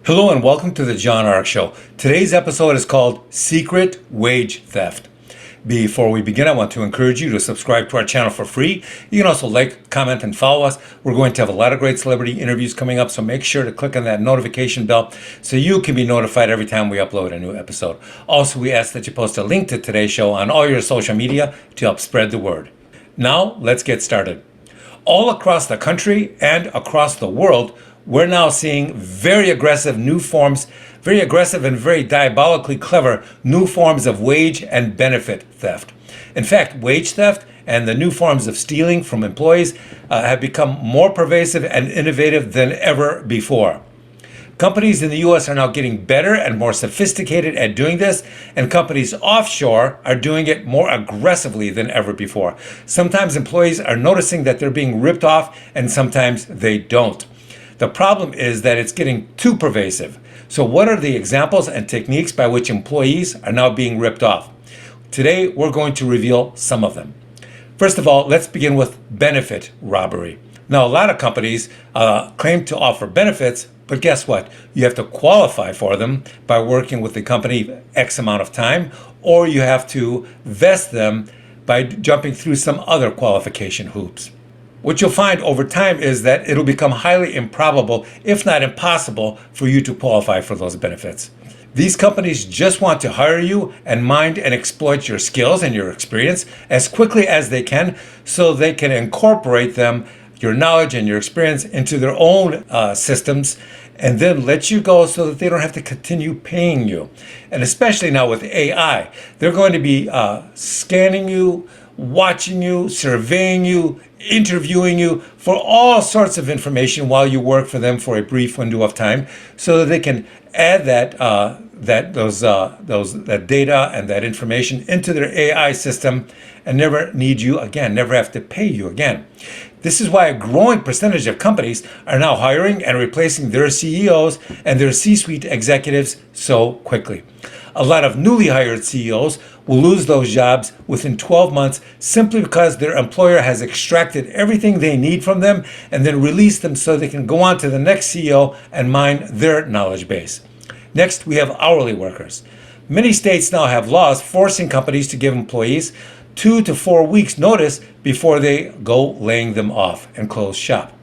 Hello and welcome to the John Ark Show. Today's episode is called Secret Wage Theft. Before we begin, I want to encourage you to subscribe to our channel for free. You can also like, comment, and follow us. We're going to have a lot of great celebrity interviews coming up, so make sure to click on that notification bell so you can be notified every time we upload a new episode. Also, we ask that you post a link to today's show on all your social media to help spread the word. Now, let's get started. All across the country and across the world, we're now seeing very aggressive and very diabolically clever new forms of wage and benefit theft. In fact, wage theft and the new forms of stealing from employees have become more pervasive and innovative than ever before. Companies in the U.S. are now getting better and more sophisticated at doing this, and companies offshore are doing it more aggressively than ever before. Sometimes employees are noticing that they're being ripped off, and sometimes they don't. The problem is that it's getting too pervasive. So what are the examples and techniques by which employees are now being ripped off? Today, we're going to reveal some of them. First of all, let's begin with benefit robbery. Now, a lot of companies claim to offer benefits, but guess what? You have to qualify for them by working with the company X amount of time, or you have to vest them by jumping through some other qualification hoops. What you'll find over time is that it'll become highly improbable, if not impossible, for you to qualify for those benefits. These companies just want to hire you and mine and exploit your skills and your experience as quickly as they can so they can incorporate them, your knowledge and your experience, into their own systems and then let you go so that they don't have to continue paying you. And especially now with AI, they're going to be scanning you, watching you, surveying you, interviewing you for all sorts of information while you work for them for a brief window of time, so that they can add that data and that information into their AI system and never need you again, never have to pay you again. This is why a growing percentage of companies are now hiring and replacing their CEOs and their C-suite executives so quickly. A lot of newly hired CEOs will lose those jobs within 12 months simply because their employer has extracted everything they need from them and then released them so they can go on to the next CEO and mine their knowledge base. Next, we have hourly workers. Many states now have laws forcing companies to give employees 2 to 4 weeks notice before they go laying them off and close shop.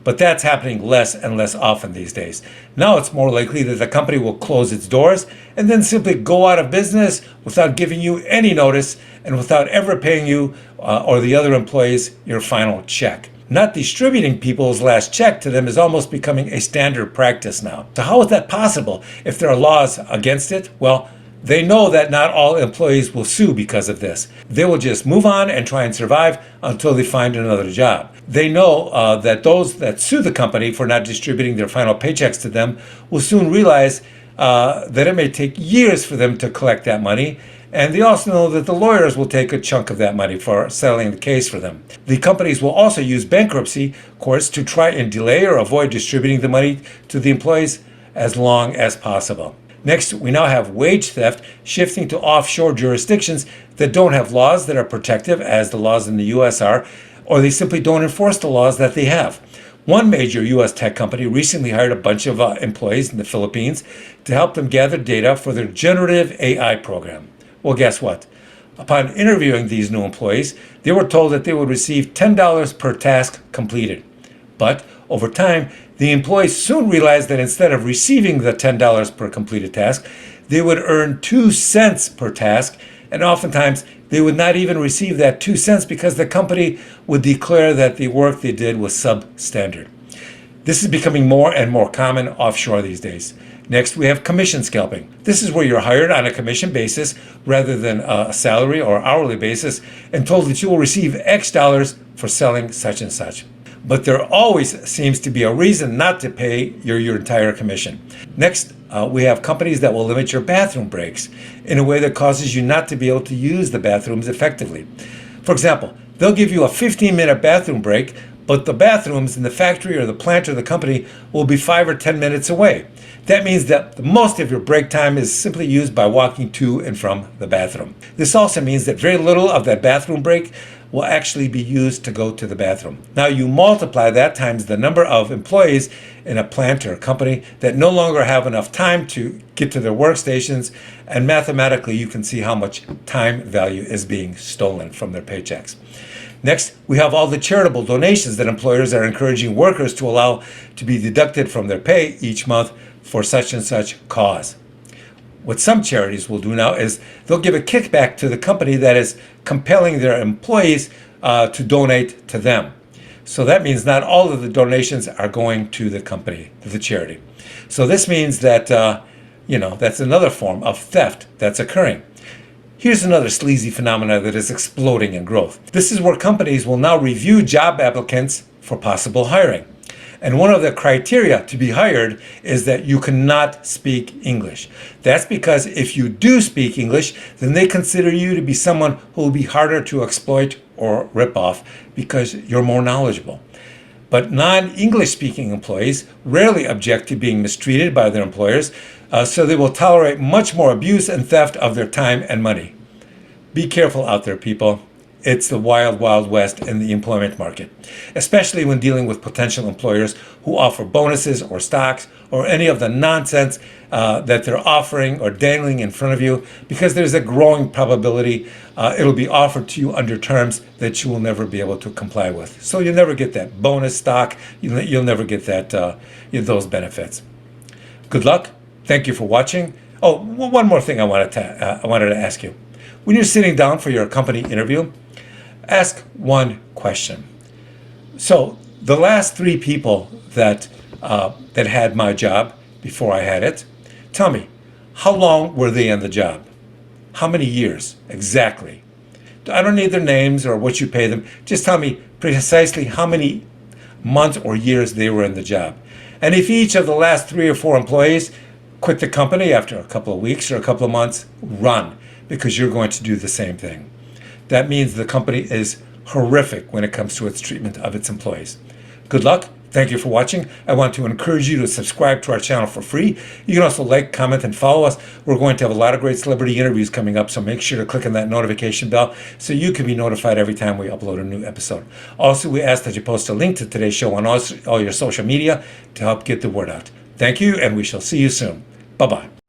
But that's happening less and less often these days. Now it's more likely that the company will close its doors and then simply go out of business without giving you any notice and without ever paying you or the other employees your final check. Not distributing people's last check to them is almost becoming a standard practice now. So how is that possible if there are laws against it? Well, they know that not all employees will sue because of this. They will just move on and try and survive until they find another job. They know that those that sue the company for not distributing their final paychecks to them will soon realize that it may take years for them to collect that money. And they also know that the lawyers will take a chunk of that money for settling the case for them. The companies will also use bankruptcy courts to try and delay or avoid distributing the money to the employees as long as possible. Next, we now have wage theft shifting to offshore jurisdictions that don't have laws that are protective, as the laws in the U.S. are, or they simply don't enforce the laws that they have. One major U.S. tech company recently hired a bunch of employees in the Philippines to help them gather data for their generative AI program. Well, guess what? Upon interviewing these new employees, they were told that they would receive $10 per task completed. But over time, the employees soon realized that instead of receiving the $10 per completed task, they would earn 2 cents per task, and oftentimes they would not even receive that 2 cents because the company would declare that the work they did was substandard. This is becoming more and more common offshore these days. Next, we have commission scalping. This is where you're hired on a commission basis rather than a salary or hourly basis and told that you will receive X dollars for selling such and such. But there always seems to be a reason not to pay your entire commission. Next, we have companies that will limit your bathroom breaks in a way that causes you not to be able to use the bathrooms effectively. For example, they'll give you a 15-minute bathroom break, but the bathrooms in the factory or the plant or the company will be 5 or 10 minutes away. That means that most of your break time is simply used by walking to and from the bathroom. This also means that very little of that bathroom break will actually be used to go to the bathroom. Now you multiply that times the number of employees in a plant or a company that no longer have enough time to get to their workstations, and mathematically you can see how much time value is being stolen from their paychecks. Next, we have all the charitable donations that employers are encouraging workers to allow to be deducted from their pay each month for such and such cause. What some charities will do now is they'll give a kickback to the company that is compelling their employees to donate to them. So that means not all of the donations are going to the company, to the charity. So this means that, that's another form of theft that's occurring. Here's another sleazy phenomenon that is exploding in growth. This is where companies will now review job applicants for possible hiring. And one of the criteria to be hired is that you cannot speak English. That's because if you do speak English, then they consider you to be someone who will be harder to exploit or rip off because you're more knowledgeable. But non-English speaking employees rarely object to being mistreated by their employers, so they will tolerate much more abuse and theft of their time and money. Be careful out there, people. It's the wild, wild west in the employment market, especially when dealing with potential employers who offer bonuses or stocks or any of the nonsense that they're offering or dangling in front of you, because there's a growing probability it'll be offered to you under terms that you will never be able to comply with. So you'll never get that bonus stock. You'll never get that those benefits. Good luck. Thank you for watching. Oh, one more thing I wanted to ask you. When you're sitting down for your company interview, ask one question. So the last 3 people that had my job before I had it, tell me, how long were they in the job? How many years exactly? I don't need their names or what you pay them. Just tell me precisely how many months or years they were in the job. And if each of the last 3 or 4 employees quit the company after a couple of weeks or a couple of months, run, because you're going to do the same thing. That means the company is horrific when it comes to its treatment of its employees. Good luck. Thank you for watching. I want to encourage you to subscribe to our channel for free. You can also like, comment, and follow us. We're going to have a lot of great celebrity interviews coming up, so make sure to click on that notification bell so you can be notified every time we upload a new episode. Also, we ask that you post a link to today's show on all your social media to help get the word out. Thank you, and we shall see you soon. Bye-bye.